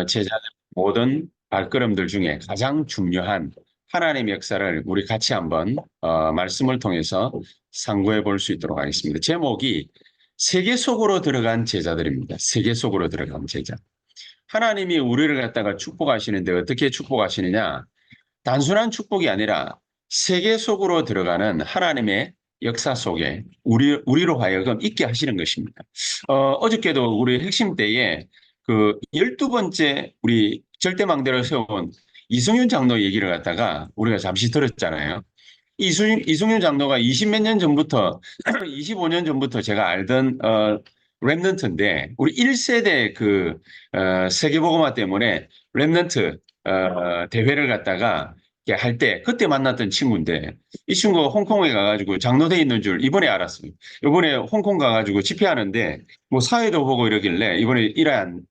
제자들 모든 발걸음들 중에 가장 중요한 하나님의 역사를 우리 같이 한번 말씀을 통해서 상고해 볼 수 있도록 하겠습니다. 제목이 세계 속으로 들어간 제자들입니다. 세계 속으로 들어간 제자. 하나님이 우리를 갖다가 축복하시는데 어떻게 축복하시느냐? 단순한 축복이 아니라 세계 속으로 들어가는 하나님의 역사 속에 우리로 하여금 있게 하시는 것입니다. 어저께도 우리 핵심 때에 그 12번째 우리 절대망대를 세운 이승윤 장로 얘기를 갖다가 우리가 잠시 들었잖아요. 이승윤 장로가 20 몇 년 전부터, 25년 전부터 제가 알던, 랩넌트인데, 우리 1세대 세계복음화 때문에 랩넌트, 대회를 갖다가 할 때, 그때 만났던 친구인데, 이 친구가 홍콩에 가가지고 장로돼 있는 줄 이번에 알았어요. 이번에 홍콩 가가지고 집회하는데, 뭐 사회도 보고 이러길래 이번에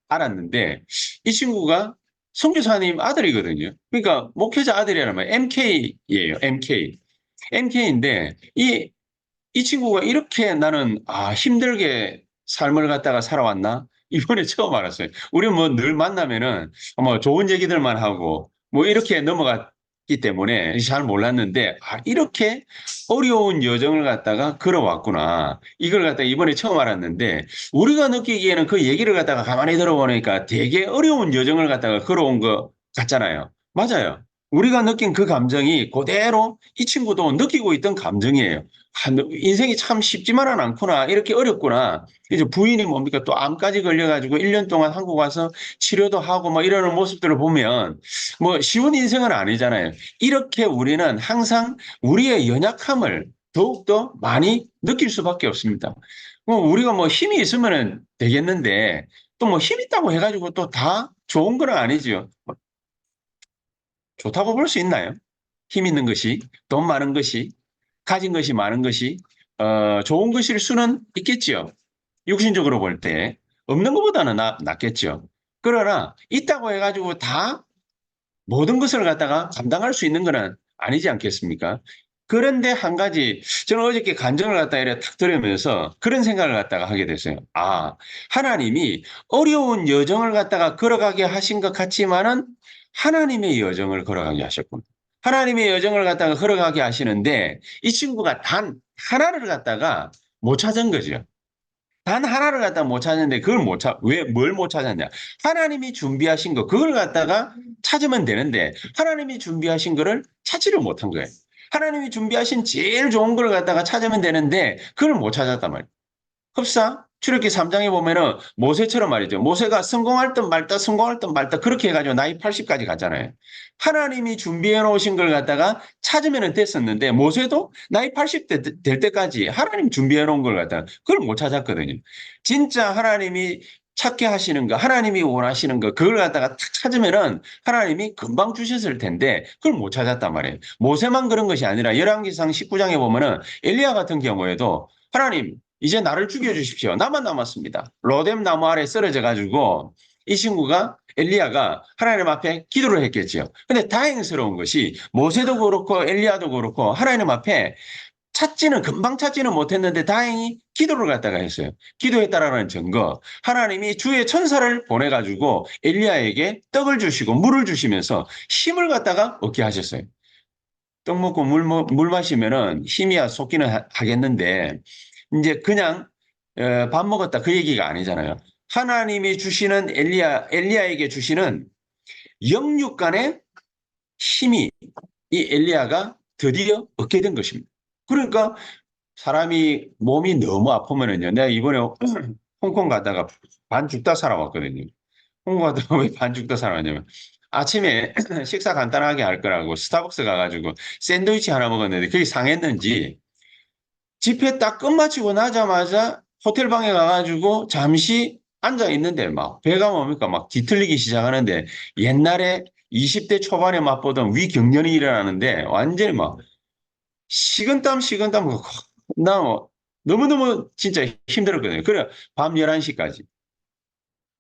알았는데, 이 친구가 선교사님 아들이거든요. 그러니까 목회자 아들이라면 MK예요, MK. MK인데 이 친구가 이렇게 나는 힘들게 삶을 갖다가 살아왔나? 이번에 처음 알았어요. 우리 뭐 늘 만나면은 뭐 좋은 얘기들만 하고 뭐 이렇게 넘어갔기 때문에 잘 몰랐는데 이렇게 어려운 여정을 갖다가 걸어왔구나. 이걸 갖다가 이번에 처음 알았는데 우리가 느끼기에는 그 얘기를 갖다가 가만히 들어보니까 되게 어려운 여정을 갖다가 걸어온 것 같잖아요. 맞아요. 우리가 느낀 그 감정이 그대로 이 친구도 느끼고 있던 감정이에요. 인생이 참 쉽지만은 않구나. 이렇게 어렵구나. 이제 부인이 뭡니까? 또 암까지 걸려가지고 1년 동안 한국 와서 치료도 하고 뭐 이러는 모습들을 보면 뭐 쉬운 인생은 아니잖아요. 이렇게 우리는 항상 우리의 연약함을 더욱더 많이 느낄 수밖에 없습니다. 우리가 뭐 힘이 있으면 되겠는데 또 뭐 힘 있다고 해가지고 또 다 좋은 건 아니죠. 좋다고 볼 수 있나요? 힘 있는 것이, 돈 많은 것이, 가진 것이 많은 것이, 좋은 것일 수는 있겠지요. 육신적으로 볼 때. 없는 것보다는 낫겠죠. 그러나, 있다고 해가지고 다 모든 것을 갖다가 감당할 수 있는 것은 아니지 않겠습니까? 그런데 한 가지, 저는 어저께 간증을 갖다가 이렇게 탁 들으면서 그런 생각을 갖다가 하게 됐어요. 하나님이 어려운 여정을 갖다가 걸어가게 하신 것 같지만은 하나님의 여정을 걸어가게 하셨군. 하나님의 여정을 갖다가 걸어가게 하시는데 이 친구가 단 하나를 갖다가 못 찾은 거죠. 단 하나를 갖다 못 찾는데 그걸 왜, 뭘 못 찾았냐? 하나님이 준비하신 거, 그걸 갖다가 찾으면 되는데 하나님이 준비하신 거를 찾지를 못한 거예요. 하나님이 준비하신 제일 좋은 걸 갖다가 찾으면 되는데 그걸 못 찾았단 말이에요. 흡사 출애굽기 3장에 보면은 모세처럼 말이죠. 모세가 성공할 듯 말다 성공할 듯 말다 그렇게 해가지고 나이 80까지 갔잖아요. 하나님이 준비해 놓으신 걸 갖다가 찾으면 됐었는데 모세도 나이 80대 될 때까지 하나님 준비해 놓은 걸 갖다가 그걸 못 찾았거든요. 진짜 하나님이 찾게 하시는 거, 하나님이 원하시는 거, 그걸 갖다가 탁 찾으면은 하나님이 금방 주셨을 텐데 그걸 못 찾았단 말이에요. 모세만 그런 것이 아니라 열왕기상 19장에 보면은 엘리야 같은 경우에도 하나님 이제 나를 죽여주십시오. 나만 남았습니다. 로뎀 나무 아래 쓰러져 가지고 이 친구가 엘리야가 하나님 앞에 기도를 했겠지요. 근데 다행스러운 것이 모세도 그렇고 엘리야도 그렇고 하나님 앞에 금방 찾지는 못했는데 다행히 기도를 갖다가 했어요. 기도했다라는 증거. 하나님이 주의 천사를 보내가지고 엘리야에게 떡을 주시고 물을 주시면서 힘을 갖다가 얻게 하셨어요. 떡 먹고 물 마시면은 힘이야 솟기는 하겠는데 이제 그냥 밥 먹었다 그 얘기가 아니잖아요. 하나님이 주시는 엘리야에게 주시는 영육간의 힘이 이 엘리야가 드디어 얻게 된 것입니다. 그러니까 사람이 몸이 너무 아프면은요. 내가 이번에 홍콩 가다가 반 죽다 살아왔거든요. 홍콩 가다가 왜 반 죽다 살아왔냐면 아침에 식사 간단하게 할 거라고 스타벅스 가가지고 샌드위치 하나 먹었는데 그게 상했는지 집회 딱 끝마치고 나자마자 호텔 방에 가가지고 잠시 앉아 있는데 막 배가 뭡니까 막 뒤틀리기 시작하는데 옛날에 20대 초반에 맛보던 위경련이 일어나는데 완전히 막 식은땀 나 너무너무 진짜 힘들었거든요. 그래 밤 11시까지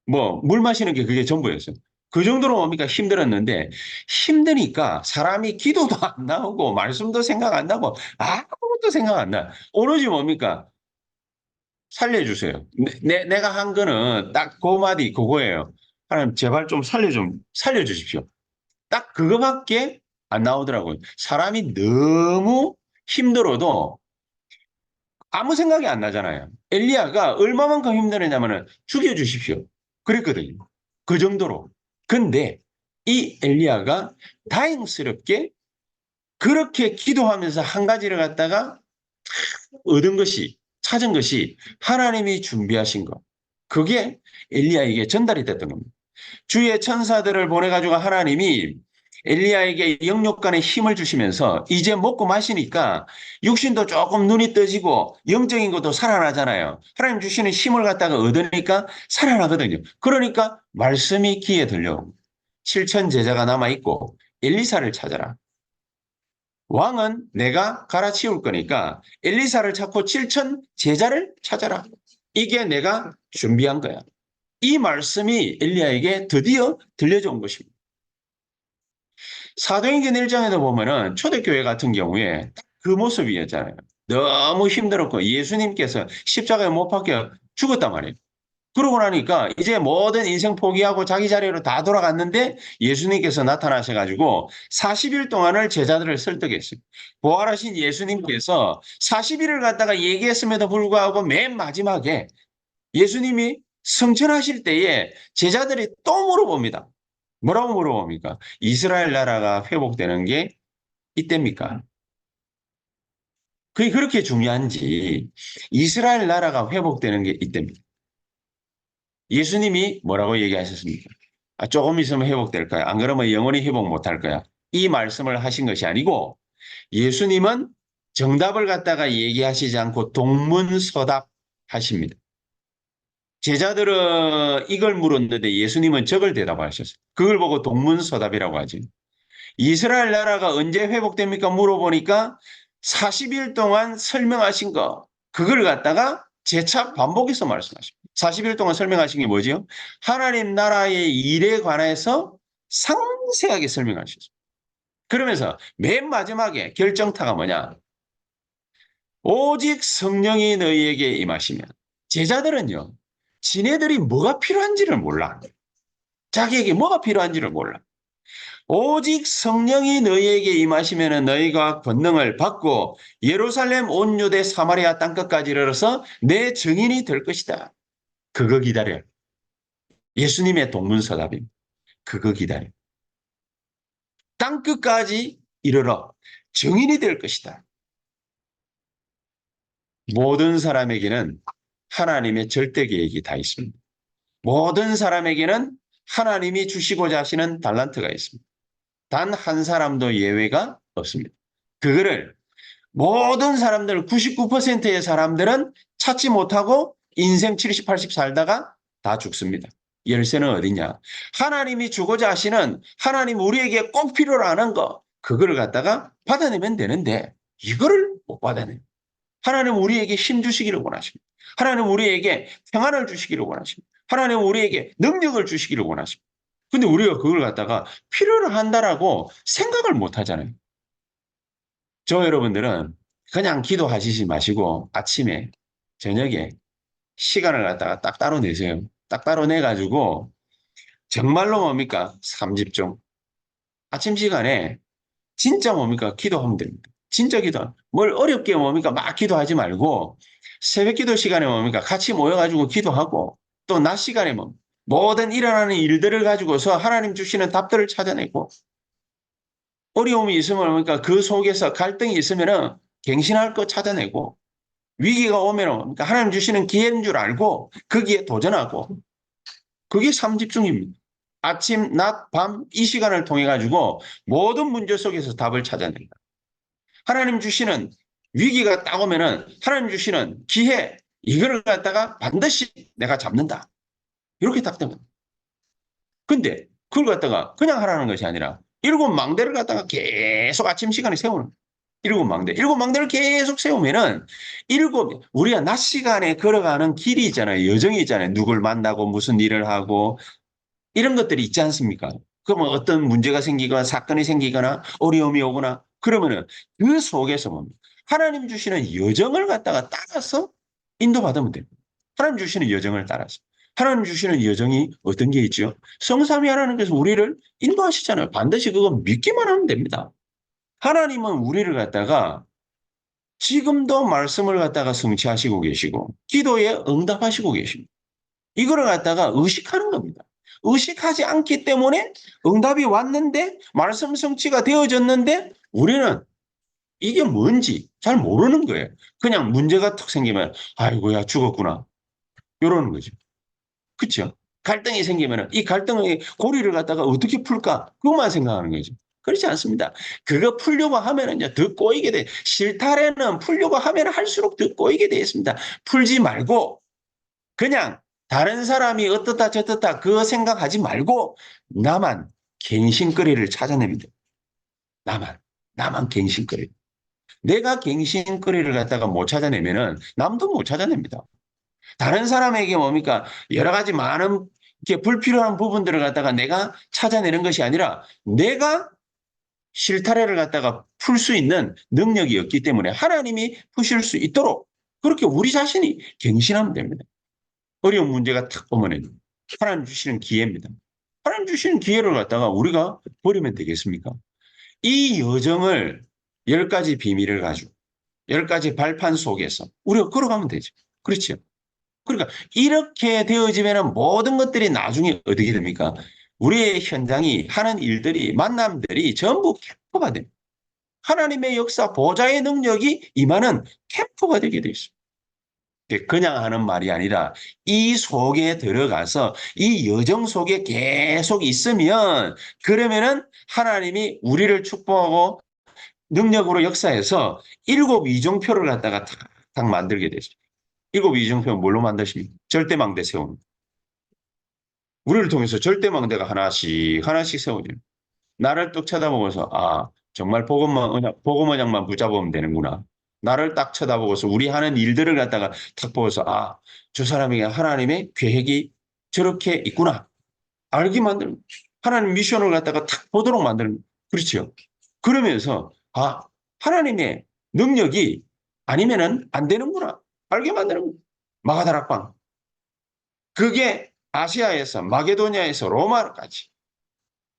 뭐 물 마시는 게 그게 전부였어요. 그 정도로 뭡니까 힘들었는데 힘드니까 사람이 기도도 안 나오고 말씀도 생각 안 나고 아무것도 생각 안 나. 오로지 뭡니까 살려주세요. 내가 한 거는 딱 그 마디 그거예요. 하나님 제발 좀 살려주십시오. 딱 그거밖에 안 나오더라고요. 사람이 너무 힘들어도 아무 생각이 안 나잖아요. 엘리야가 얼마만큼 힘들었냐면은 죽여주십시오. 그랬거든요. 그 정도로. 근데 이 엘리야가 다행스럽게 그렇게 기도하면서 한 가지를 갖다가 찾은 것이 하나님이 준비하신 것. 그게 엘리야에게 전달이 됐던 겁니다. 주의 천사들을 보내가지고 하나님이 엘리야에게 영육간의 힘을 주시면서 이제 먹고 마시니까 육신도 조금 눈이 떠지고 영적인 것도 살아나잖아요. 하나님 주시는 힘을 갖다가 얻으니까 살아나거든요. 그러니까 말씀이 귀에 들려옵니다. 7천 제자가 남아있고 엘리사를 찾아라. 왕은 내가 갈아치울 거니까 엘리사를 찾고 7천 제자를 찾아라. 이게 내가 준비한 거야. 이 말씀이 엘리야에게 드디어 들려져 온 것입니다. 사도행전 1장에도 보면은 초대교회 같은 경우에 딱 그 모습이었잖아요. 너무 힘들었고 예수님께서 십자가에 못 박혀 죽었단 말이에요. 그러고 나니까 이제 모든 인생 포기하고 자기 자리로 다 돌아갔는데 예수님께서 나타나셔가지고 40일 동안을 제자들을 설득했어요. 부활하신 예수님께서 40일을 갖다가 얘기했음에도 불구하고 맨 마지막에 예수님이 승천하실 때에 제자들이 또 물어봅니다. 뭐라고 물어봅니까? 이스라엘 나라가 회복되는 게 이때입니까? 그게 그렇게 중요한지 이스라엘 나라가 회복되는 게 이때입니다. 예수님이 뭐라고 얘기하셨습니까? 조금 있으면 회복될 거야. 안 그러면 영원히 회복 못할 거야. 이 말씀을 하신 것이 아니고 예수님은 정답을 갖다가 얘기하시지 않고 동문서답 하십니다. 제자들은 이걸 물었는데 예수님은 저걸 대답하셨어요. 그걸 보고 동문서답이라고 하지. 이스라엘 나라가 언제 회복됩니까? 물어보니까 40일 동안 설명하신 거, 그걸 갖다가 재차 반복해서 말씀하십니다. 40일 동안 설명하신 게 뭐지요? 하나님 나라의 일에 관해서 상세하게 설명하셨습니다. 그러면서 맨 마지막에 결정타가 뭐냐? 오직 성령이 너희에게 임하시면 제자들은요, 지네들이 뭐가 필요한지를 몰라. 자기에게 뭐가 필요한지를 몰라. 오직 성령이 너희에게 임하시면 너희가 권능을 받고 예루살렘 온 유대 사마리아 땅끝까지 이르러서 내 증인이 될 것이다. 그거 기다려. 예수님의 동문서답입니다. 그거 기다려. 땅끝까지 이르러 증인이 될 것이다. 모든 사람에게는 하나님의 절대 계획이 다 있습니다. 모든 사람에게는 하나님이 주시고자 하시는 달란트가 있습니다. 단 한 사람도 예외가 없습니다. 그거를 모든 사람들 99%의 사람들은 찾지 못하고 인생 70, 80 살다가 다 죽습니다. 열쇠는 어디냐? 하나님이 주고자 하시는 하나님 우리에게 꼭 필요로 하는 거 그걸 갖다가 받아내면 되는데 이거를 못 받아내요. 하나님 우리에게 힘 주시기를 원하십니다. 하나님 우리에게 평안을 주시기를 원하십니다. 하나님 우리에게 능력을 주시기를 원하십니다. 근데 우리가 그걸 갖다가 필요로 한다라고 생각을 못 하잖아요. 저 여러분들은 그냥 기도하시지 마시고 아침에 저녁에 시간을 갖다가 딱 따로 내세요. 딱 따로 내가지고 정말로 뭡니까? 3집중. 아침 시간에 진짜 뭡니까? 기도하면 됩니다. 진짜 기도. 뭘 어렵게 뭡니까? 막 기도하지 말고 새벽 기도 시간에 뭡니까? 같이 모여가지고 기도하고 또 낮 시간에 뭐 모든 일어나는 일들을 가지고서 하나님 주시는 답들을 찾아내고 어려움이 있으면 뭡니까? 그 속에서 갈등이 있으면은 갱신할 거 찾아내고 위기가 오면은 뭡니까? 하나님 주시는 기회인 줄 알고 거기에 도전하고 그게 삼집중입니다. 아침, 낮, 밤 이 시간을 통해 가지고 모든 문제 속에서 답을 찾아낸다. 하나님 주시는 위기가 딱 오면은 하나님 주시는 기회 이거를 갖다가 반드시 내가 잡는다. 이렇게 답답합니다. 근데 그걸 갖다가 그냥 하라는 것이 아니라 일곱 망대를 갖다가 계속 아침 시간에 세우는 거예요. 일곱 망대. 일곱 망대를 계속 세우면은 우리가 낮 시간에 걸어가는 길이 있잖아요. 여정이 있잖아요. 누굴 만나고 무슨 일을 하고 이런 것들이 있지 않습니까? 그러면 어떤 문제가 생기거나 사건이 생기거나 어려움이 오거나 그러면은 그 속에서 뭡니까? 하나님 주시는 여정을 갖다가 따라서 인도받으면 됩니다. 하나님 주시는 여정을 따라서. 하나님 주시는 여정이 어떤 게 있죠? 성삼위 하나님께서 우리를 인도하시잖아요. 반드시 그거 믿기만 하면 됩니다. 하나님은 우리를 갖다가 지금도 말씀을 갖다가 성취하시고 계시고 기도에 응답하시고 계십니다. 이거를 갖다가 의식하는 겁니다. 의식하지 않기 때문에 응답이 왔는데 말씀 성취가 되어졌는데 우리는 이게 뭔지 잘 모르는 거예요. 그냥 문제가 턱 생기면 아이고야 죽었구나 이러는 거죠. 그렇죠? 갈등이 생기면 이 갈등의 고리를 갖다가 어떻게 풀까 그것만 생각하는 거죠. 그렇지 않습니다. 그거 풀려고 하면 이제 더 꼬이게 돼. 실타래는 풀려고 하면 할수록 더 꼬이게 돼 있습니다. 풀지 말고 그냥 다른 사람이 어떻다 저떻다 그거 생각하지 말고 나만 갱신거리를 찾아냅니다. 나만 갱신거리. 내가 갱신거리를 갖다가 못 찾아내면은 남도 못 찾아냅니다. 다른 사람에게 뭡니까? 여러 가지 많은 이렇게 불필요한 부분들을 갖다가 내가 찾아내는 것이 아니라 내가 실타래를 갖다가 풀 수 있는 능력이 없기 때문에 하나님이 푸실 수 있도록 그렇게 우리 자신이 갱신하면 됩니다. 어려운 문제가 탁 오면 하나님 주시는 기회입니다. 하나님 주시는 기회를 갖다가 우리가 버리면 되겠습니까? 이 여정을 10가지 비밀을 가지고 10가지 발판 속에서 우리가 걸어가면 되죠. 그렇죠? 그러니까 이렇게 되어지면 모든 것들이 나중에 어떻게 됩니까? 우리의 현장이 하는 일들이 만남들이 전부 캠프가 됩니다. 하나님의 역사 보좌의 능력이 임하는 캠프가 되게 되어 있습니다. 그냥 하는 말이 아니라 이 속에 들어가서 이 여정 속에 계속 있으면 그러면은 하나님이 우리를 축복하고 능력으로 역사해서 7이정표를 갖다가 탁 만들게 되죠. 7이정표는 뭘로 만드십니까? 절대망대 세우는. 우리를 통해서 절대망대가 하나씩 하나씩 세워져요. 나를 뚝 쳐다보고서 정말 복음 언약만 붙잡으면 되는구나. 나를 딱 쳐다보고서 우리 하는 일들을 갖다가 탁 보고서 저 사람에게 하나님의 계획이 저렇게 있구나. 알게 만드는 하나님 미션을 갖다가 탁 보도록 만드는 그렇죠. 그러면서 하나님의 능력이 아니면은 안 되는구나. 알게 만드는 마가다락방. 그게 아시아에서 마게도니아에서 로마까지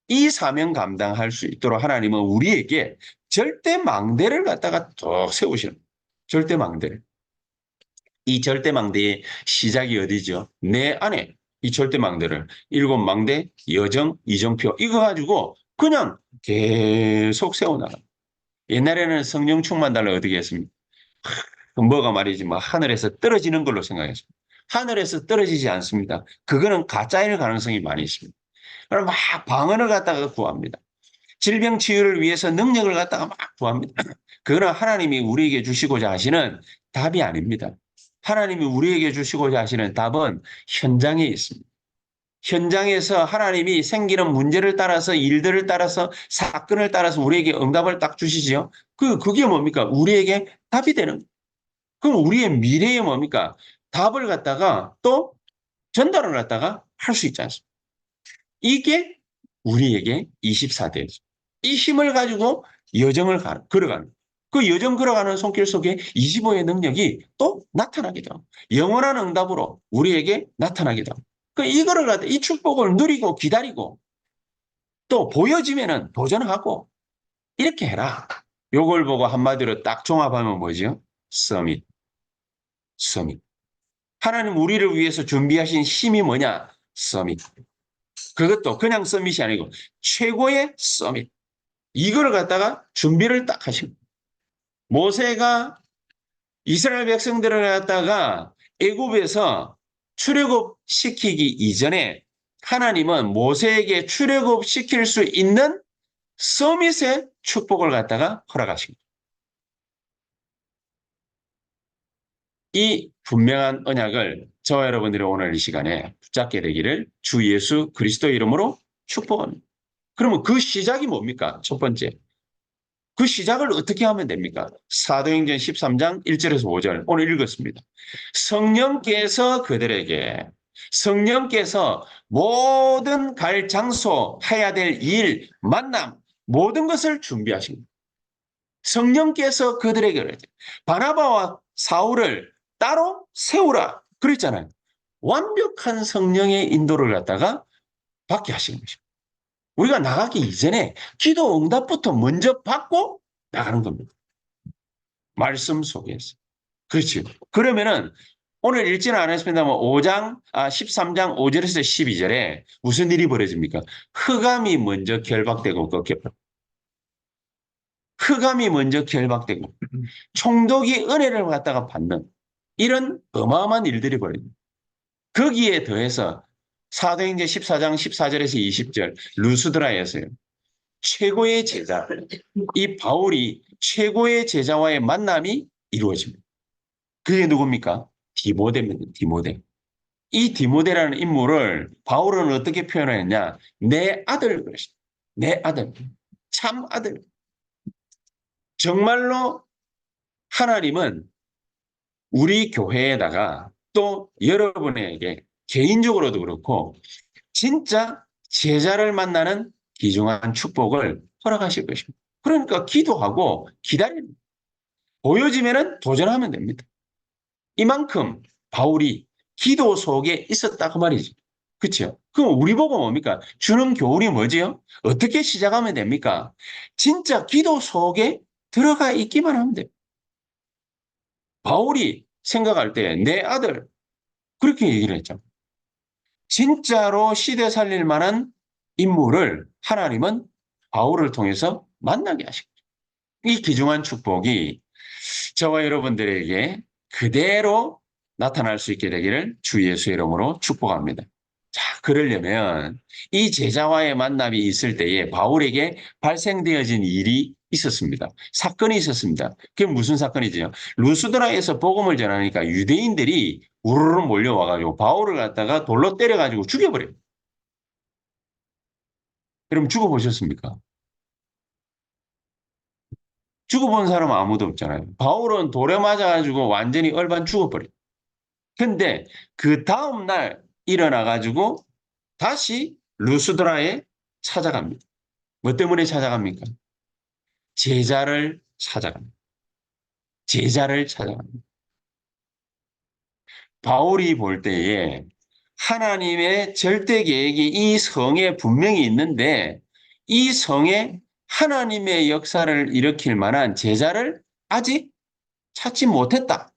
이 사명 감당할 수 있도록 하나님은 우리에게 절대망대를 갖다가 쭉 세우시는 절대망대를. 이 절대망대의 시작이 어디죠? 내 안에 이 절대망대를 7망대, 여정, 이정표 이거 가지고 그냥 계속 세워나가. 옛날에는 성령 충만 달라 어떻게 했습니까? 뭐가 말이지 하늘에서 떨어지는 걸로 생각했습니다. 하늘에서 떨어지지 않습니다. 그거는 가짜일 가능성이 많이 있습니다. 그럼 막 방언을 갖다가 구합니다. 질병 치유를 위해서 능력을 갖다가 막 구합니다. 그거는 하나님이 우리에게 주시고자 하시는 답이 아닙니다. 하나님이 우리에게 주시고자 하시는 답은 현장에 있습니다. 현장에서 하나님이 생기는 문제를 따라서 일들을 따라서 사건을 따라서 우리에게 응답을 딱 주시지요. 그게 뭡니까? 우리에게 답이 되는 거예요. 그럼 우리의 미래에 뭡니까? 답을 갖다가 또 전달을 갖다가 할 수 있지 않습니까? 이게 우리에게 24대죠. 이 힘을 가지고 여정을 걸어가는 그 여정 걸어가는 손길 속에 25의 능력이 또 나타나기도 하고 영원한 응답으로 우리에게 나타나기도 하고 이거를 갖다 이 축복을 누리고 기다리고 또 보여지면은 도전하고 이렇게 해라. 요걸 보고 한마디로 딱 종합하면 뭐죠? 서밋. 하나님 우리를 위해서 준비하신 힘이 뭐냐? 서밋. 그것도 그냥 서밋이 아니고 최고의 서밋. 이거를 갖다가 준비를 딱 하십니다. 모세가 이스라엘 백성들을 갖다가 애굽에서 출애굽 시키기 이전에 하나님은 모세에게 출애굽 시킬 수 있는 서밋의 축복을 갖다가 허락하십니다. 이 분명한 언약을 저와 여러분들이 오늘 이 시간에 붙잡게 되기를 주 예수 그리스도 이름으로 축복합니다. 그러면 그 시작이 뭡니까? 첫 번째. 그 시작을 어떻게 하면 됩니까? 사도행전 13장 1절에서 5절 오늘 읽었습니다. 성령께서 모든 갈 장소, 해야 될 일, 만남 모든 것을 준비하십니다. 성령께서 그들에게 바나바와 사울을 따로 세우라 그랬잖아요. 완벽한 성령의 인도를 갖다가 받게 하시는 것입니다. 우리가 나가기 이전에 기도 응답부터 먼저 받고 나가는 겁니다. 말씀 속에서. 그렇죠. 그러면은 오늘 읽지는 않았습니다만 13장 5절에서 12절에 무슨 일이 벌어집니까? 흑암이 먼저 결박되고 꺾여버려. 흑암이 먼저 결박되고 총독이 은혜를 갖다가 받는 이런 어마어마한 일들이 벌어집니다. 거기에 더해서 사도행전 14장 14절에서 20절 루스드라에서요. 최고의 제자, 이 바울이 최고의 제자와의 만남이 이루어집니다. 그게 누굽니까? 디모데입니다. 디모데. 이 디모데라는 인물을 바울은 어떻게 표현했냐? 내 아들 그러시다. 내 아들. 참 아들. 정말로 하나님은 우리 교회에다가 또 여러분에게 개인적으로도 그렇고 진짜 제자를 만나는 귀중한 축복을 허락하실 것입니다. 그러니까 기도하고 기다립니다. 보여지면은 도전하면 됩니다. 이만큼 바울이 기도 속에 있었다고 말이지. 그렇죠? 그럼 우리 보고 뭡니까? 주는 교훈이 뭐지요? 어떻게 시작하면 됩니까? 진짜 기도 속에 들어가 있기만 하면 돼요. 바울이 생각할 때 내 아들 그렇게 얘기를 했죠. 진짜로 시대 살릴 만한 인물을 하나님은 바울을 통해서 만나게 하신 거죠. 이 귀중한 축복이 저와 여러분들에게 그대로 나타날 수 있게 되기를 주 예수의 이름으로 축복합니다. 자, 그러려면 이 제자와의 만남이 있을 때에 바울에게 발생되어진 일이 있었습니다. 사건이 있었습니다. 그게 무슨 사건이죠? 루스드라에서 복음을 전하니까 유대인들이 우르르 몰려와가지고 바울을 갖다가 돌로 때려가지고 죽여버려요. 그럼 죽어보셨습니까? 죽어본 사람은 아무도 없잖아요. 바울은 돌에 맞아가지고 완전히 얼반 죽어버려요. 근데 그 다음날 일어나가지고 다시 루스드라에 찾아갑니다. 뭐 때문에 찾아갑니까? 제자를 찾아갑니다. 제자를 찾아갑니다. 바울이 볼 때에 하나님의 절대 계획이 이 성에 분명히 있는데 이 성에 하나님의 역사를 일으킬 만한 제자를 아직 찾지 못했다라는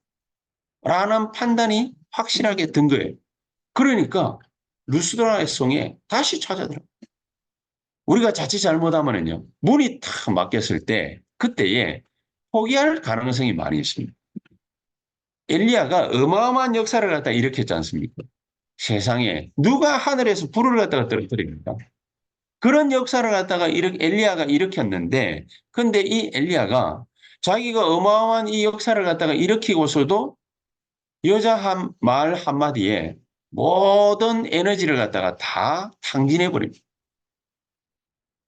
판단이 확실하게 든 거예요. 그러니까 루스드라의 성에 다시 찾아들어요. 우리가 자칫 잘못하면요. 문이 탁 막혔을 때 그때에 포기할 가능성이 많이 있습니다. 엘리야가 어마어마한 역사를 갖다 일으켰지 않습니까? 세상에 누가 하늘에서 불을 갖다가 떨어뜨립니까? 그런 역사를 갖다가 엘리야가 일으켰는데 근데 이 엘리야가 자기가 어마어마한 이 역사를 갖다가 일으키고서도 여자 말 한마디에 모든 에너지를 갖다가 다 탕진해 버립니다.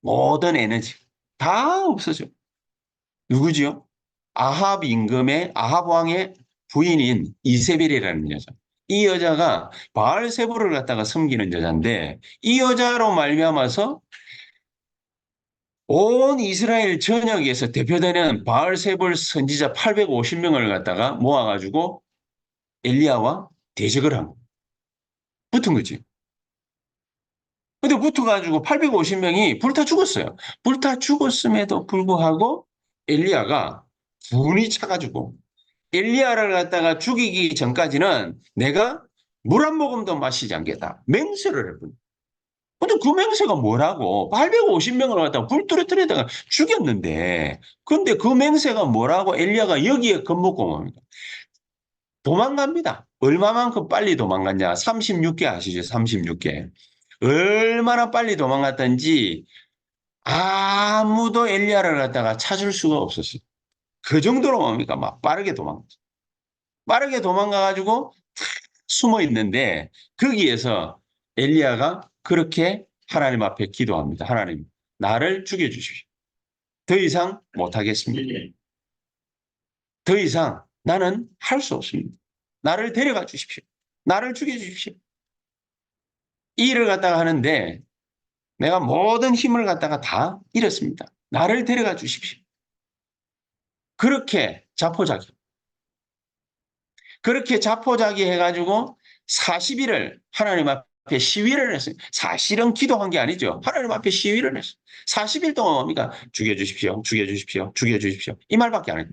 모든 에너지 다 없어져. 누구지요? 아합 임금의 아합 왕의 부인인 이세벨이라는 여자. 이 여자가 바알세불을 갖다가 섬기는 여자인데 이 여자로 말미암아서 온 이스라엘 전역에서 대표되는 바알세불 선지자 850명을 갖다가 모아가지고 엘리야와 대적을 한 거예요. 붙은 거지. 근데 붙어가지고 850명이 불타 죽었어요. 불타 죽었음에도 불구하고 엘리야가 분이 차가지고 엘리야를 갖다가 죽이기 전까지는 내가 물 한 모금도 마시지 않겠다. 맹세를 해버려. 근데 그 맹세가 뭐라고? 850명을 갖다가 불 떨어뜨리다가 죽였는데, 근데 그 맹세가 뭐라고 엘리야가 여기에 겁먹고 옵니다. 도망갑니다. 얼마만큼 빨리 도망갔냐? 36개 아시죠? 36개. 얼마나 빨리 도망갔던지 아무도 엘리야를 갖다가 찾을 수가 없었어요. 그 정도로 뭡니까? 막 빠르게 도망갔어요. 빠르게 도망가가지고 숨어 있는데 거기에서 엘리야가 그렇게 하나님 앞에 기도합니다. 하나님, 나를 죽여주십시오. 더 이상 못하겠습니다. 더 이상 나는 할 수 없습니다. 나를 데려가 주십시오. 나를 죽여주십시오. 이 일을 갖다가 하는데 내가 모든 힘을 갖다가 다 잃었습니다. 나를 데려가 주십시오. 그렇게 자포자기 해가지고 40일을 하나님 앞에 시위를 했어요. 사실은 기도한 게 아니죠. 하나님 앞에 시위를 했어요. 40일 동안 뭡니까? 죽여주십시오. 죽여주십시오. 죽여주십시오. 이 말밖에 안 해요.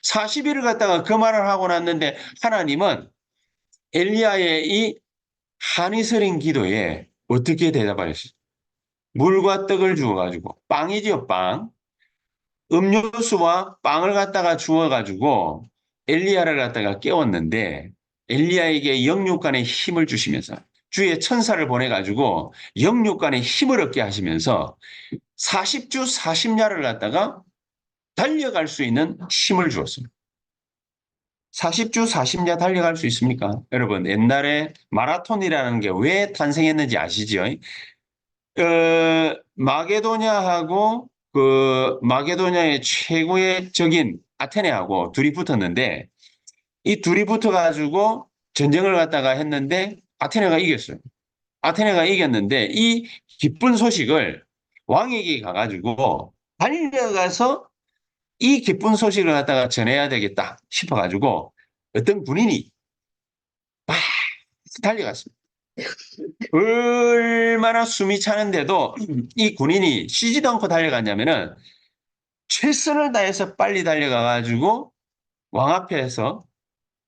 40일을 갖다가 그 말을 하고 났는데 하나님은 엘리야의 이 한이 서린 기도에 어떻게 대답하셨어요? 물과 떡을 주어가지고 빵이지요, 빵. 음료수와 빵을 갖다가 주어가지고 엘리야를 갖다가 깨웠는데 엘리야에게 영육간의 힘을 주시면서 주의 천사를 보내가지고 영육간의 힘을 얻게 하시면서 40주 40야를 갖다가 달려갈 수 있는 힘을 주었습니다. 40주 40야 달려갈 수 있습니까? 여러분, 옛날에 마라톤이라는 게 왜 탄생했는지 아시죠? 마게도냐하고 그 마게도냐의 최고의 적인 아테네하고 둘이 붙었는데 이 둘이 붙어가지고 전쟁을 갖다가 했는데 아테네가 이겼어요. 아테네가 이겼는데 이 기쁜 소식을 왕에게 가가지고 달려가서 이 기쁜 소식을 갖다가 전해야 되겠다 싶어가지고 어떤 군인이 막 달려갔습니다. 얼마나 숨이 차는데도 이 군인이 쉬지도 않고 달려갔냐면은 최선을 다해서 빨리 달려가가지고 왕 앞에서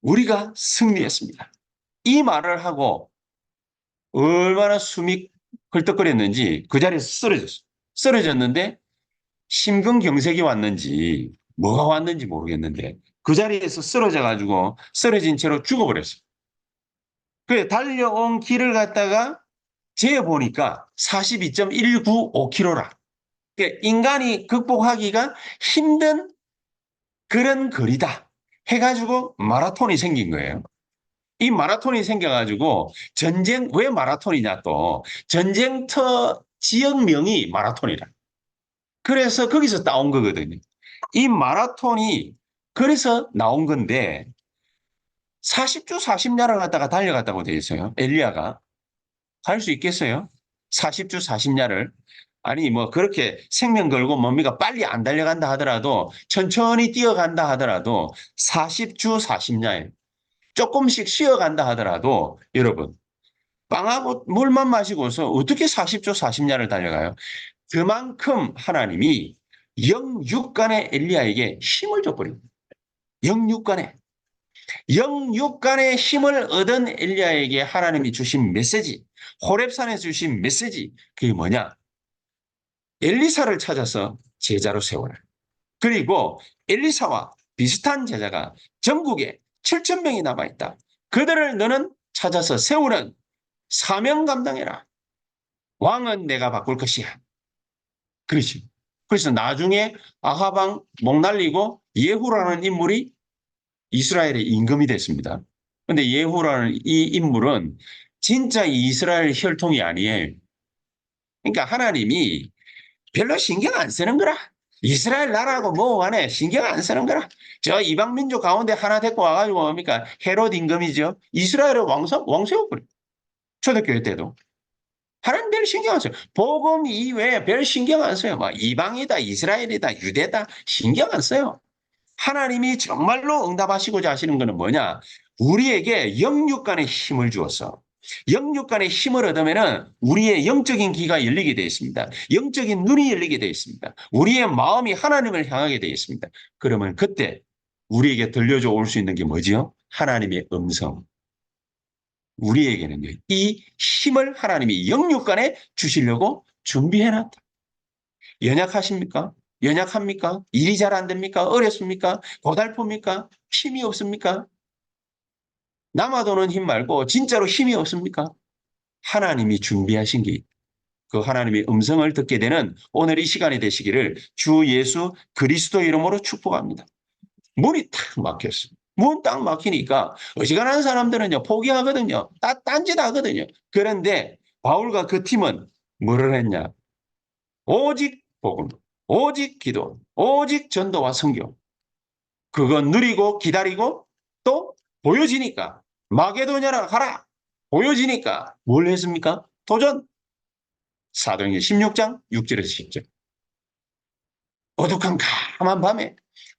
우리가 승리했습니다. 이 말을 하고 얼마나 숨이 헐떡거렸는지 그 자리에서 쓰러졌어요. 쓰러졌는데 심근경색이 왔는지 뭐가 왔는지 모르겠는데 그 자리에서 쓰러져가지고 쓰러진 채로 죽어버렸어요. 그래 달려온 길을 갖다가 재보니까 42.195km라. 그러니까 인간이 극복하기가 힘든 그런 거리다 해가지고 마라톤이 생긴 거예요. 이 마라톤이 생겨가지고 전쟁 왜 마라톤이냐 또 전쟁터 지역명이 마라톤이라. 그래서 거기서 따온 거거든요. 이 마라톤이 그래서 나온 건데 40주 40야를 갖다가 달려갔다고 돼 있어요. 엘리야가 갈 수 있겠어요? 40주 40야를 아니 뭐 그렇게 생명 걸고 뭡니까 빨리 안 달려간다 하더라도 천천히 뛰어간다 하더라도 40주 40야에 조금씩 쉬어간다 하더라도 여러분 빵하고 물만 마시고서 어떻게 40주 40야를 달려가요? 그만큼 하나님이 영육간의 엘리야에게 힘을 줘버립니다. 영육간에. 영육간의 힘을 얻은 엘리야에게 하나님이 주신 메시지, 호렙산에 주신 메시지, 그게 뭐냐? 엘리사를 찾아서 제자로 세워라. 그리고 엘리사와 비슷한 제자가 전국에 7,000명이 남아있다. 그들을 너는 찾아서 세우는 사명 감당해라. 왕은 내가 바꿀 것이야. 그렇지. 그래서 나중에 아하방 목 날리고 예후라는 인물이 이스라엘의 임금이 됐습니다. 그런데 예후라는 이 인물은 진짜 이스라엘 혈통이 아니에요. 그러니까 하나님이 별로 신경 안 쓰는 거라. 이스라엘 나라하고 뭐 간에 신경 안 쓰는 거라. 저 이방 민족 가운데 하나 데리고 와가지고 뭡니까? 헤롯 임금이죠. 이스라엘의 왕세워버려. 초대교회 때도. 하나님 별 신경 안 써요. 복음 이외에 별 신경 안 써요. 막 이방이다, 이스라엘이다, 유대다 신경 안 써요. 하나님이 정말로 응답하시고자 하시는 것은 뭐냐? 우리에게 영육간의 힘을 주어서 영육간의 힘을 얻으면은 우리의 영적인 귀가 열리게 되어 있습니다. 영적인 눈이 열리게 되어 있습니다. 우리의 마음이 하나님을 향하게 되어 있습니다. 그러면 그때 우리에게 들려줘 올 수 있는 게 뭐지요? 하나님의 음성. 우리에게는요, 이 힘을 하나님이 영육간에 주시려고 준비해놨다. 연약하십니까? 연약합니까? 일이 잘 안 됩니까? 어렵습니까? 고달픕니까? 힘이 없습니까? 남아도는 힘 말고 진짜로 힘이 없습니까? 하나님이 준비하신 게 그 하나님의 음성을 듣게 되는 오늘 이 시간이 되시기를 주 예수 그리스도 이름으로 축복합니다. 문이 딱 막혔어요. 문 딱 막히니까 어지간한 사람들은요 포기하거든요. 딴짓 하거든요. 그런데 바울과 그 팀은 뭐를 했냐? 오직 복음, 오직 기도, 오직 전도와 선교. 그건 누리고 기다리고 또 보여지니까 마게도냐라 가라. 보여지니까 뭘 했습니까? 도전. 사도행전 16장 6절에서 10절. 어둑한 까만 밤에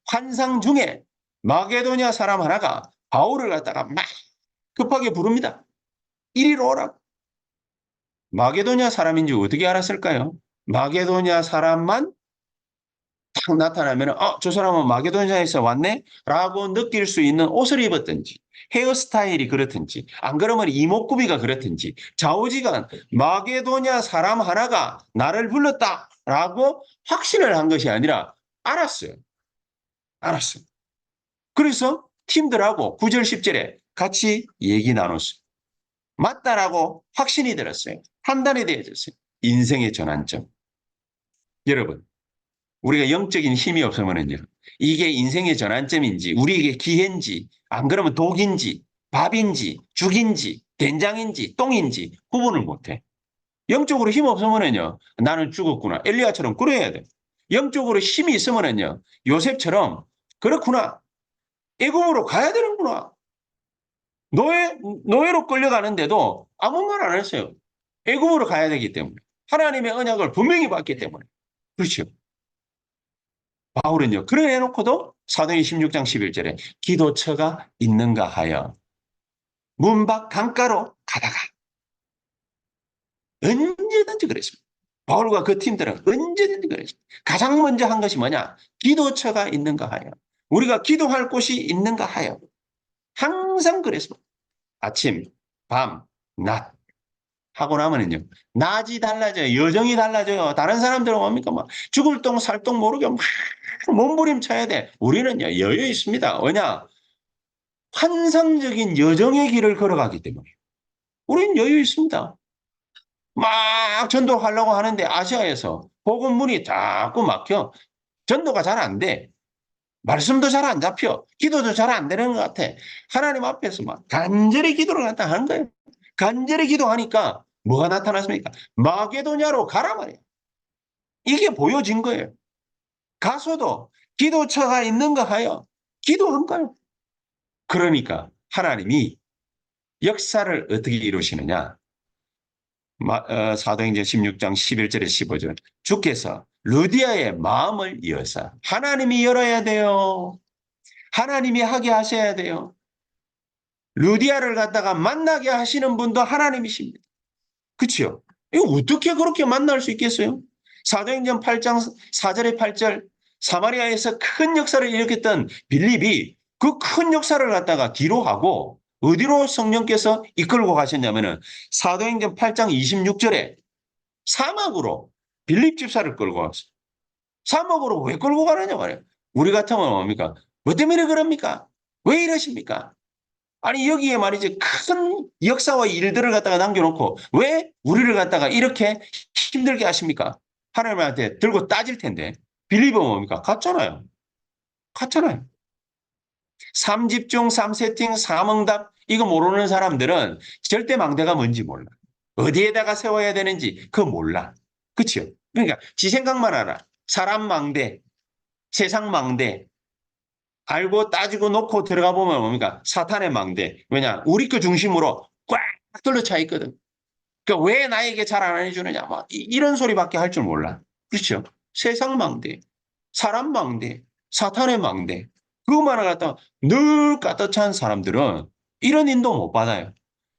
환상 중에 마게도냐 사람 하나가 바울을 갖다가 막 급하게 부릅니다. 이리로 오라. 마게도냐 사람인지 어떻게 알았을까요? 마게도냐 사람만 딱 나타나면 저 사람은 마게도냐에서 왔네? 라고 느낄 수 있는 옷을 입었든지 헤어스타일이 그렇든지 안 그러면 이목구비가 그렇든지 좌우지간 마게도냐 사람 하나가 나를 불렀다라고 확신을 한 것이 아니라 알았어요. 알았어요. 그래서 팀들하고 9절 10절에 같이 얘기 나눴어요. 맞다라고 확신이 들었어요. 판단이 되어졌어요. 인생의 전환점. 여러분, 우리가 영적인 힘이 없으면요. 이게 인생의 전환점인지, 우리에게 기회인지, 안 그러면 독인지, 밥인지, 죽인지, 된장인지, 똥인지 구분을 못해. 영적으로 힘 없으면요. 나는 죽었구나. 엘리야처럼 끓여야 돼. 영적으로 힘이 있으면요. 요셉처럼 그렇구나. 애굽으로 가야 되는구나. 노예로 끌려가는데도 아무 말 안 했어요. 애굽으로 가야 되기 때문에. 하나님의 언약을 분명히 받기 때문에. 그렇죠. 바울은요. 그래 놓고도 사도행 16장 11절에 기도처가 있는가 하여 문 밖 강가로 가다가 언제든지 그랬습니다. 바울과 그 팀들은 언제든지 그랬습니다. 가장 먼저 한 것이 뭐냐? 기도처가 있는가 하여. 우리가 기도할 곳이 있는가 하여. 항상 그랬습니다. 아침, 밤, 낮. 하고 나면은요, 낮이 달라져요. 여정이 달라져요. 다른 사람들은 뭡니까? 막 죽을 똥, 살 똥 모르게 막 몸부림쳐야 돼. 우리는요, 여유 있습니다. 왜냐? 환상적인 여정의 길을 걸어가기 때문에. 우리는 여유 있습니다. 막 전도하려고 하는데 아시아에서 복음문이 자꾸 막혀. 전도가 잘 안 돼. 말씀도 잘 안 잡혀. 기도도 잘 안 되는 것 같아. 하나님 앞에서 막 간절히 기도를 갖다 하는 거예요. 간절히 기도하니까 뭐가 나타났습니까? 마게도냐로 가라 말이에요. 이게 보여진 거예요. 가서도 기도처가 있는가 하여 기도한 거예요. 그러니까 하나님이 역사를 어떻게 이루시느냐? 사도행전 16장 11절에 15절. 주께서 루디아의 마음을 이어서 하나님이 열어야 돼요. 하나님이 하게 하셔야 돼요. 루디아를 갖다가 만나게 하시는 분도 하나님이십니다. 그렇죠? 이거 어떻게 그렇게 만날 수 있겠어요? 사도행전 8장 4절에 8절 사마리아에서 큰 역사를 일으켰던 빌립이 그 큰 역사를 갖다가 기록하고 어디로 성령께서 이끌고 가셨냐면은 사도행전 8장 26절에 사막으로 빌립 집사를 끌고 왔어요. 사막으로 왜 끌고 가느냐 말이에요. 우리 같으면 뭡니까? 뭐 때문에 그럽니까? 왜 이러십니까? 아니 여기에 말이지 큰 역사와 일들을 갖다가 남겨놓고 왜 우리를 갖다가 이렇게 힘들게 하십니까? 하나님한테 들고 따질 텐데 빌립은 뭡니까? 갔잖아요. 갔잖아요. 3집중, 3세팅, 3응답 이거 모르는 사람들은 절대 망대가 뭔지 몰라. 어디에다가 세워야 되는지 그거 몰라. 그렇죠? 그러니까 지 생각만 알아. 사람 망대, 세상 망대, 알고 따지고 놓고 들어가 보면 뭡니까? 사탄의 망대. 왜냐? 우리 그 중심으로 꽉 둘러차 있거든. 그러니까 왜 나에게 잘 안 해주느냐? 막 이런 소리밖에 할 줄 몰라. 그렇죠? 세상 망대, 사람 망대, 사탄의 망대. 그것만을 갖다 늘 까뜩한 사람들은 이런 인도 못 받아요.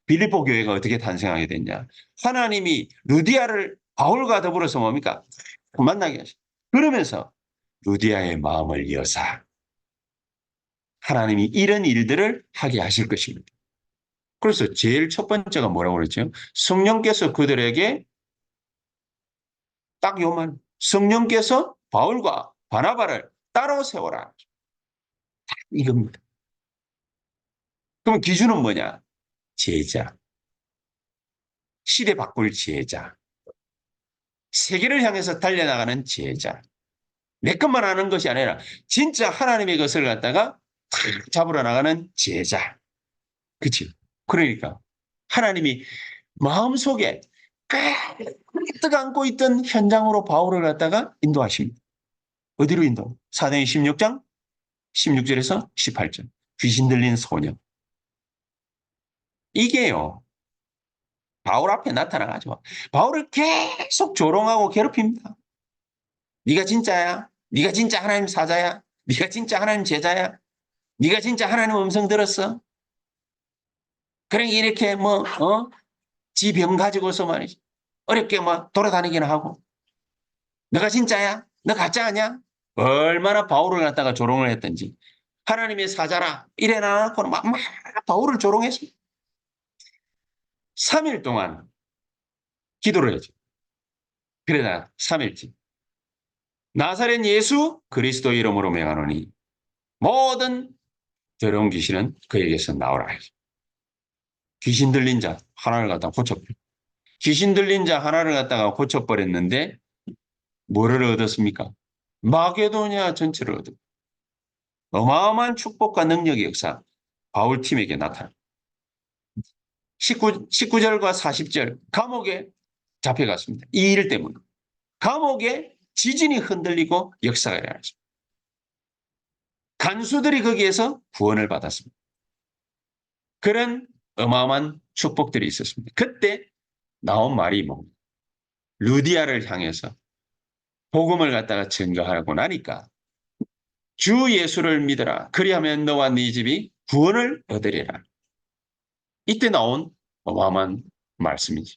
빌립보 교회가 어떻게 탄생하게 됐냐? 하나님이 루디아를 바울과 더불어서 뭡니까? 만나게 하시. 그러면서 루디아의 마음을 여사 하나님이 이런 일들을 하게 하실 것입니다. 그래서 제일 첫 번째가 뭐라고 그랬죠? 성령께서 그들에게 딱 요만 성령께서 바울과 바나바를 따로 세워라. 이겁니다. 그럼 기준은 뭐냐? 제자. 시대 바꿀 제자. 세계를 향해서 달려나가는 제자. 내 것만 하는 것이 아니라 진짜 하나님의 것을 갖다가 잡으러 나가는 제자. 그치? 그러니까 하나님이 마음속에 가득 안고 있던 현장으로 바울을 갖다가 인도하십니다. 어디로 인도? 사도행 16장 16절에서 18절. 귀신 들린 소녀. 이게요. 바울 앞에 나타나가지고 바울을 계속 조롱하고 괴롭힙니다. 네가 진짜야? 네가 진짜 하나님 사자야? 네가 진짜 하나님 제자야? 네가 진짜 하나님 음성 들었어? 그러니까 이렇게 지 병 가지고서 말이지. 어렵게 막 돌아다니기는 하고. 너가 진짜야? 너 가짜 아니야? 얼마나 바울을 갖다가 조롱을 했던지. 하나님의 사자라 이래 놔놓고는 막 바울을 조롱했습니다. 3일 동안 기도를 했죠. 그러다 3일째. 나사렛 예수 그리스도 이름으로 명하노니 모든 더러운 귀신은 그에게서 나오라. 귀신 들린 자 하나를 갖다가 고쳐버려. 귀신 들린 자 하나를 갖다가 고쳐버렸는데 뭐를 얻었습니까? 마게도냐 전체를 얻었고 어마어마한 축복과 능력의 역사 바울 팀에게 나타나. 19절과 40절 감옥에 잡혀갔습니다. 이 일 때문에. 감옥에 지진이 흔들리고 역사가 일어났습니다. 간수들이 거기에서 구원을 받았습니다. 그런 어마어마한 축복들이 있었습니다. 그때 나온 말이 뭡니까? 루디아를 향해서 복음을 갖다가 증거하고 나니까 주 예수를 믿어라. 그리하면 너와 네 집이 구원을 얻으리라. 이때 나온 어마어마한 말씀이지.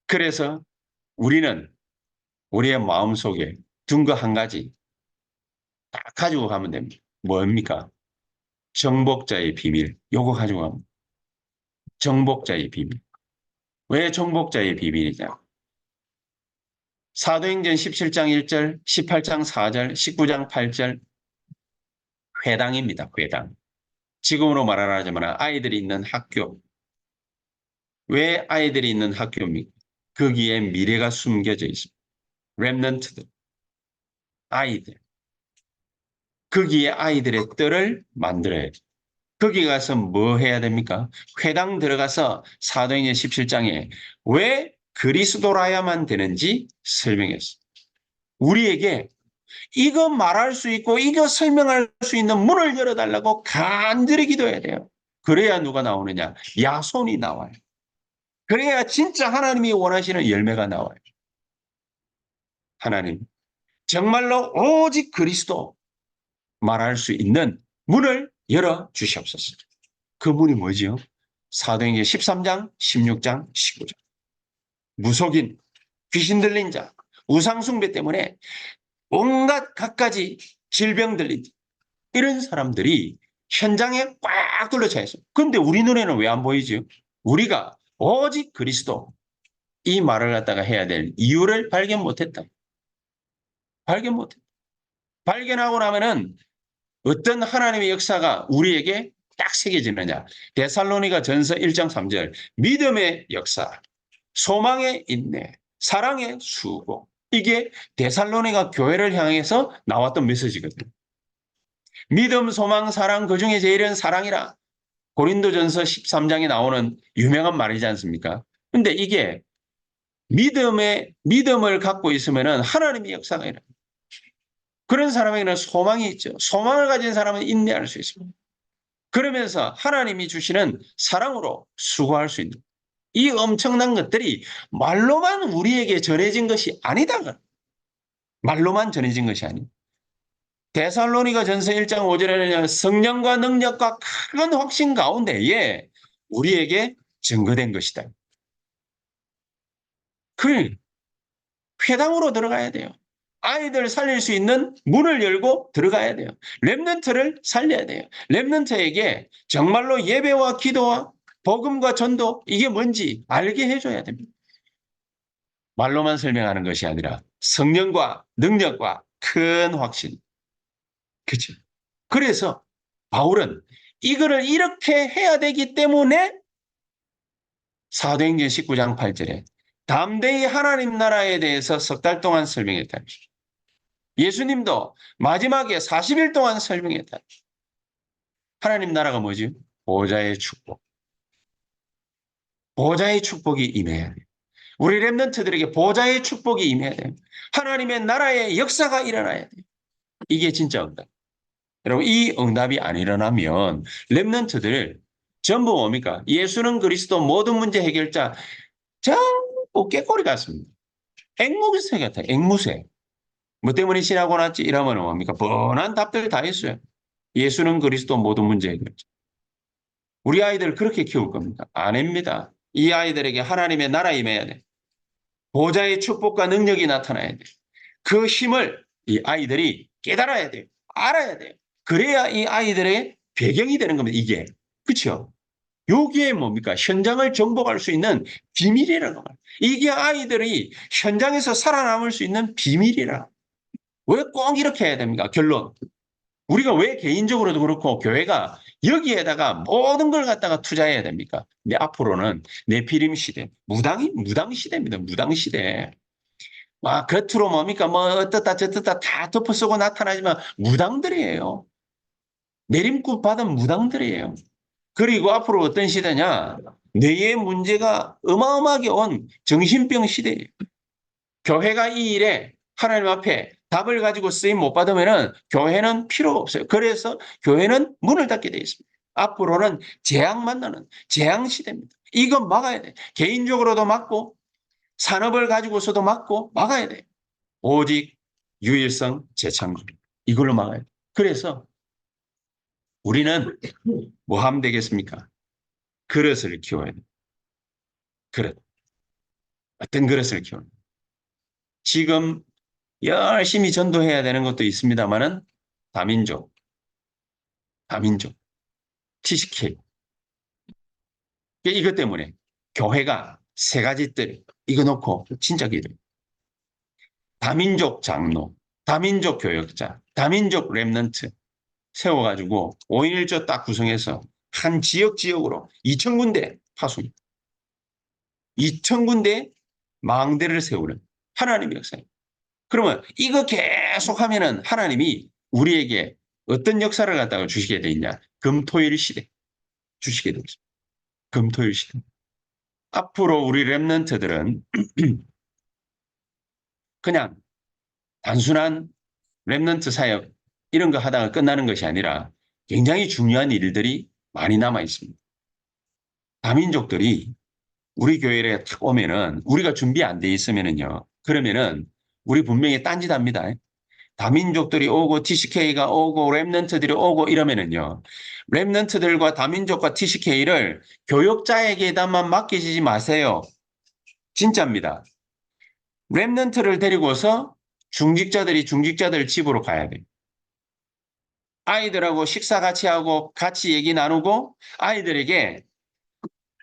그래서 우리는 우리의 마음속에 둔 거 한 가지 딱 가지고 가면 됩니다. 뭡니까? 정복자의 비밀. 요거 가지고 가면 정복자의 비밀. 왜 정복자의 비밀이냐? 사도행전 17장 1절, 18장 4절, 19장 8절 회당입니다. 회당. 지금으로 말하자면 아이들이 있는 학교. 왜 아이들이 있는 학교입니까? 거기에 미래가 숨겨져 있습니다. 렘넌트들, 아이들. 거기에 아이들의 뜰을 만들어야 돼요. 거기 가서 뭐 해야 됩니까? 회당 들어가서 사도행전 17장에 왜 그리스도라야만 되는지 설명했어요. 우리에게 이거 말할 수 있고 이거 설명할 수 있는 문을 열어달라고 간절히 기도해야 돼요. 그래야 누가 나오느냐? 야손이 나와요. 그래야 진짜 하나님이 원하시는 열매가 나와요. 하나님, 정말로 오직 그리스도 말할 수 있는 문을 열어 주시옵소서. 그 문이 뭐지요? 사도행전 13장, 16장, 19장. 무속인, 귀신 들린 자, 우상숭배 때문에 온갖 갖가지 질병 들린 이런 사람들이 현장에 꽉 둘러차 있어요. 그런데 우리 눈에는 왜 안 보이죠? 우리가 오직 그리스도 이 말을 갖다가 해야 될 이유를 발견 못했다. 발견 못했다. 발견하고 나면은 어떤 하나님의 역사가 우리에게 딱 새겨지느냐. 데살로니가 전서 1장 3절 믿음의 역사, 소망의 인내, 사랑의 수고. 이게 데살로니가 교회를 향해서 나왔던 메시지거든요. 믿음, 소망, 사랑 그중에 제일은 사랑이라. 고린도전서 13장에 나오는 유명한 말이지 않습니까? 근데 이게 믿음을 갖고 있으면은 하나님의 역사가 일어나요. 그런 사람에게는 소망이 있죠. 소망을 가진 사람은 인내할 수 있습니다. 그러면서 하나님이 주시는 사랑으로 수고할 수 있는 이 엄청난 것들이 말로만 우리에게 전해진 것이 아니다. 말로만 전해진 것이 아닙니다. 데살로니가 전서 1장 5절에는 성령과 능력과 큰 확신 가운데에 우리에게 증거된 것이다. 그 회당으로 들어가야 돼요. 아이들 살릴 수 있는 문을 열고 들어가야 돼요. 렘넌트를 살려야 돼요. 렘넌트에게 정말로 예배와 기도와 복음과 전도 이게 뭔지 알게 해줘야 됩니다. 말로만 설명하는 것이 아니라 성령과 능력과 큰 확신. 그렇죠. 그래서 바울은 이거를 이렇게 해야 되기 때문에 사도행전 19장 8절에 담대히 하나님 나라에 대해서 석 달 동안 설명했다. 예수님도 마지막에 40일 동안 설명했다. 하나님 나라가 뭐지? 보좌의 축복. 보좌의 축복이 임해야 돼요. 우리 렘넌트들에게 보좌의 축복이 임해야 돼요. 하나님의 나라의 역사가 일어나야 돼요. 이게 진짜 응답. 여러분 이 응답이 안 일어나면 렘넌트들 전부 뭡니까? 예수는 그리스도 모든 문제 해결자 전부 깨꼬리 같습니다. 앵무새 같아요. 앵무새. 뭐 때문에 신하고 났지? 이러면 뭡니까? 뻔한 답들 다 했어요. 예수는 그리스도 모든 문제 해결자. 우리 아이들 그렇게 키울 겁니까? 아닙니다. 이 아이들에게 하나님의 나라 임해야 돼. 보좌의 축복과 능력이 나타나야 돼. 그 힘을 이 아이들이 깨달아야 돼요. 알아야 돼요. 그래야 이 아이들의 배경이 되는 겁니다. 이게. 그렇죠? 여기에 뭡니까? 현장을 정복할 수 있는 비밀이라는 거예요. 이게 아이들이 현장에서 살아남을 수 있는 비밀이라. 왜 꼭 이렇게 해야 됩니까? 결론. 우리가 왜 개인적으로도 그렇고 교회가 여기에다가 모든 걸 갖다가 투자해야 됩니까? 근데 앞으로는 내피림 시대, 무당 시대입니다. 무당 시대. 와, 겉으로 뭡니까? 뭐 어떻다 저떻다 다 덮어쓰고 나타나지만 무당들이에요. 내림꾼 받은 무당들이에요. 그리고 앞으로 어떤 시대냐? 뇌의 문제가 어마어마하게 온 정신병 시대예요. 교회가 이 일에 하나님 앞에 답을 가지고 쓰임 못 받으면은 교회는 필요가 없어요. 그래서 교회는 문을 닫게 되어 있습니다. 앞으로는 재앙 만나는 재앙 시대입니다. 이거 막아야 돼. 개인적으로도 막고 산업을 가지고서도 막고 막아야 돼. 오직 유일성 재창조. 이걸로 막아야 돼. 그래서 우리는 뭐 하면 되겠습니까? 그릇을 키워야 돼. 그릇. 어떤 그릇을 키워야 돼. 지금 열심히 전도해야 되는 것도 있습니다만은 다민족, 다민족, TCK. 이것 때문에 교회가 세 가지 뜰 이거 놓고 진짜 기도. 다민족 장로, 다민족 교역자, 다민족 랩런트 세워가지고 5.1조 딱 구성해서 한 지역으로 2,000군데 파송, 2,000군데 망대를 세우는 하나님의 역사예요. 그러면 이거 계속 하면은 하나님이 우리에게 어떤 역사를 갖다가 주시게 돼 있냐? 금토일 시대 주시게 돼 있습니다. 금토일 시대. 앞으로 우리 랩런트들은 그냥 단순한 랩런트 사역 이런 거 하다가 끝나는 것이 아니라 굉장히 중요한 일들이 많이 남아 있습니다. 다민족들이 우리 교회에 탁 오면은 우리가 준비 안 돼 있으면은요. 그러면은 우리 분명히 딴짓합니다. 다민족들이 오고 TCK가 오고 랩런트들이 오고 이러면은요. 랩런트들과 다민족과 TCK를 교역자에게다만 맡기지 마세요. 진짜입니다. 랩런트를 데리고서 중직자들 집으로 가야 돼요. 아이들하고 식사 같이 하고 같이 얘기 나누고 아이들에게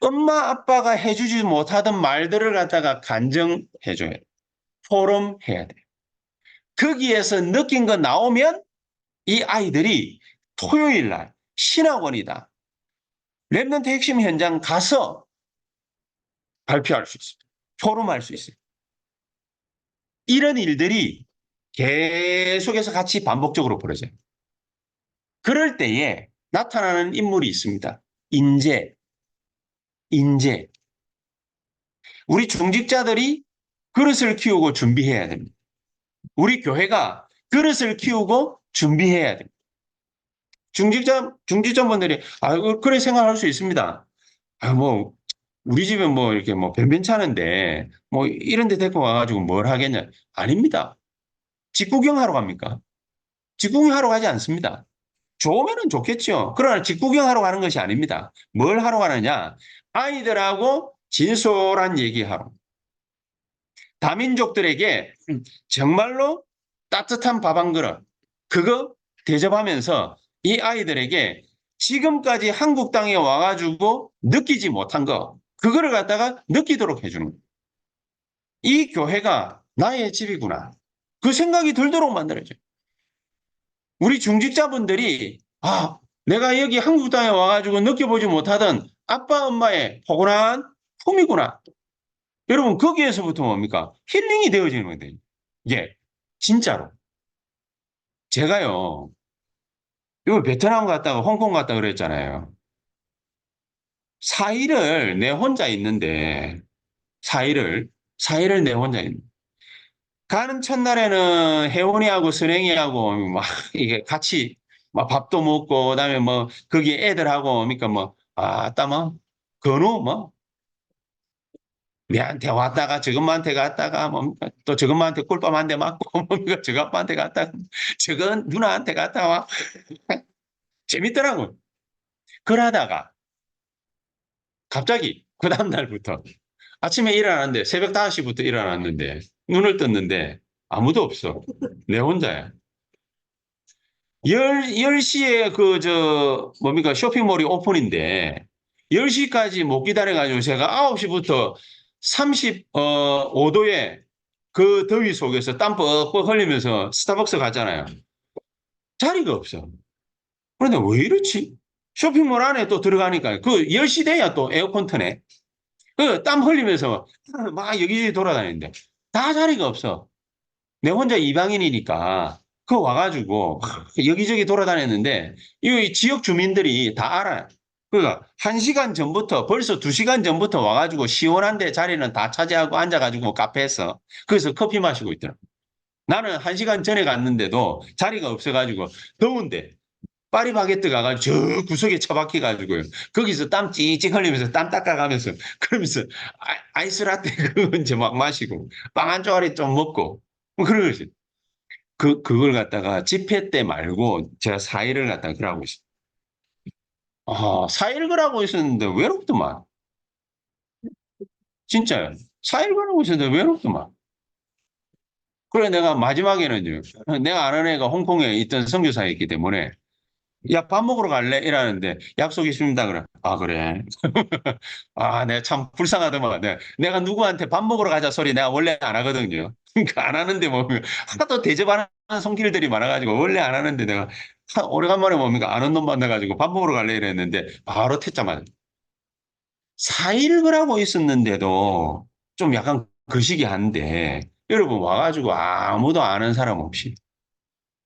엄마 아빠가 해주지 못하던 말들을 갖다가 간증해줘야 돼요. 포럼해야 돼요. 거기에서 느낀 거 나오면 이 아이들이 토요일 날 신학원이다. 랩런트 핵심 현장 가서 발표할 수 있어요. 포럼할 수 있어요. 이런 일들이 계속해서 같이 반복적으로 벌어져요. 그럴 때에 나타나는 인물이 있습니다. 인재. 우리 중직자들이 그릇을 키우고 준비해야 됩니다. 우리 교회가 그릇을 키우고 준비해야 됩니다. 중직자분들이 그래 생각할 수 있습니다. 뭐 우리 집은 뭐 이렇게 뭐 변변찮은데 뭐 이런 데 데리고 와가지고 뭘 하겠냐? 아닙니다. 직구경하러 갑니까? 직구경하러 가지 않습니다. 좋으면은 좋겠죠. 그러나 직구경하러 가는 것이 아닙니다. 뭘 하러 가느냐? 아이들하고 진솔한 얘기하러. 다민족들에게 정말로 따뜻한 밥 한 그릇, 그거 대접하면서 이 아이들에게 지금까지 한국 땅에 와가지고 느끼지 못한 거, 그거를 갖다가 느끼도록 해주는 거예요. 이 교회가 나의 집이구나. 그 생각이 들도록 만들어줘요. 우리 중직자분들이, 내가 여기 한국 땅에 와가지고 느껴보지 못하던 아빠, 엄마의 포근한 품이구나. 여러분, 거기에서부터 뭡니까? 힐링이 되어지는 거예요. 예, 진짜로. 제가요, 이거 베트남 갔다가 홍콩 갔다 그랬잖아요. 4일을 내 혼자 있는데, 4일을 내 혼자 있는. 가는 첫날에는 혜원이하고 선행이하고 막 이게 같이 막 밥도 먹고, 그다음에 뭐, 거기 애들하고, 그러니까 뭐, 뭐, 건우 뭐, 내한테 왔다가 저것만한테 갔다가 뭡니까 또 저것만한테 꿀밤 한 대 맞고 뭡니까 저것만한테 갔다가 저건 누나한테 갔다가 재밌더라고요. 그러다가 갑자기 그 다음 날부터 아침에 일어났는데 새벽 5시부터 일어났는데 눈을 떴는데 아무도 없어. 내 혼자야. 10시에 뭡니까, 쇼핑몰이 오픈인데, 10시까지 못 기다려가지고 제가 9시부터 35도에 그 더위 속에서 땀 뻑뻑 흘리면서 스타벅스 갔잖아요. 자리가 없어. 그런데 왜 이렇지? 쇼핑몰 안에 또 들어가니까 그 10시 돼야 또 에어컨 트네. 그 땀 흘리면서 막 여기저기 돌아다니는데 다 자리가 없어. 내 혼자 이방인이니까 그 와가지고 여기저기 돌아다녔는데 이 지역 주민들이 다 알아요. 그러니까 1시간 전부터 벌써 2시간 전부터 와가지고 시원한 데 자리는 다 차지하고 앉아가지고 카페에서 거기서 커피 마시고 있더라고. 나는 1시간 전에 갔는데도 자리가 없어가지고 더운데 파리바게뜨 가가지고 저 구석에 처박혀가지고요. 거기서 땀 찌찌 흘리면서 땀 닦아가면서 그러면서 아이스 라떼 그거 이제 막 마시고 빵 한 쪼가리 좀 먹고 뭐 그런 거지. 그걸 갖다가 집회 때 말고 제가 4일을 갖다가 그러고 있어요. 아, 4일 그러고 있었는데 외롭더만. 진짜요. 4일 그러고 있었는데 외롭더만. 그래 내가 마지막에는요. 내가 아는 애가 홍콩에 있던 선교사였기 때문에 야, 밥 먹으러 갈래? 이러는데 약속 있습니다. 그래. 아, 그래. 아, 내가 참 불쌍하더만. 내가 누구한테 밥 먹으러 가자 소리 내가 원래 안 하거든요. 그러니까 안 하는데 뭐 하도 대접하는 손길들이 많아가지고 원래 안 하는데 내가 오래간만에 뭡니까 아는 놈 만나가지고 밥 먹으러 갈래 이랬는데 바로 퇴짜만 4일을 하고 있었는데도 좀 약간 거시기한데 여러분 와가지고 아무도 아는 사람 없이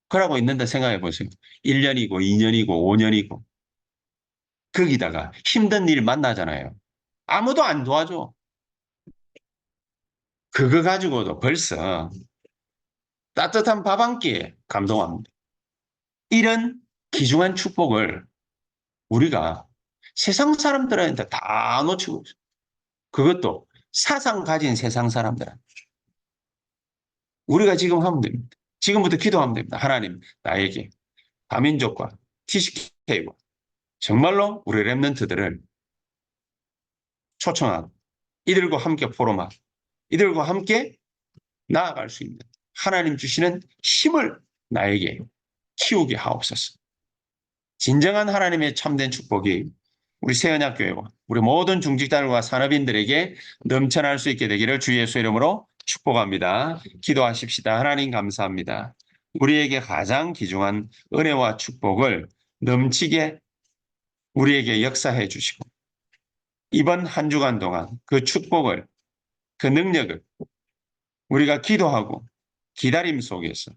그러고 있는데 생각해 보세요. 1년이고 2년이고 5년이고 거기다가 힘든 일 만나잖아요. 아무도 안 도와줘. 그거 가지고도 벌써 따뜻한 밥 한 끼에 감동합니다. 이런 귀중한 축복을 우리가 세상 사람들한테 다 놓치고 있어요. 그것도 사상 가진 세상 사람들한테. 우리가 지금 하면 됩니다. 지금부터 기도하면 됩니다. 하나님, 나에게 다민족과 TCK와 정말로 우리 랩런트들을 초청하고 이들과 함께 포럼하고 이들과 함께 나아갈 수 있는 하나님 주시는 힘을 나에게 키우게 하옵소서. 진정한 하나님의 참된 축복이 우리 세언약교회와 우리 모든 중직단과 산업인들에게 넘쳐날 수 있게 되기를 주 예수 이름으로 축복합니다. 기도하십시다. 하나님 감사합니다. 우리에게 가장 귀중한 은혜와 축복을 넘치게 우리에게 역사해 주시고 이번 한 주간 동안 그 축복을 그 능력을 우리가 기도하고 기다림 속에서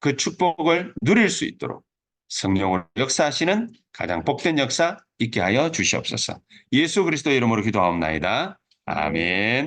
그 축복을 누릴 수 있도록 성령으로 역사하시는 가장 복된 역사 있게 하여 주시옵소서. 예수 그리스도 이름으로 기도하옵나이다. 아멘.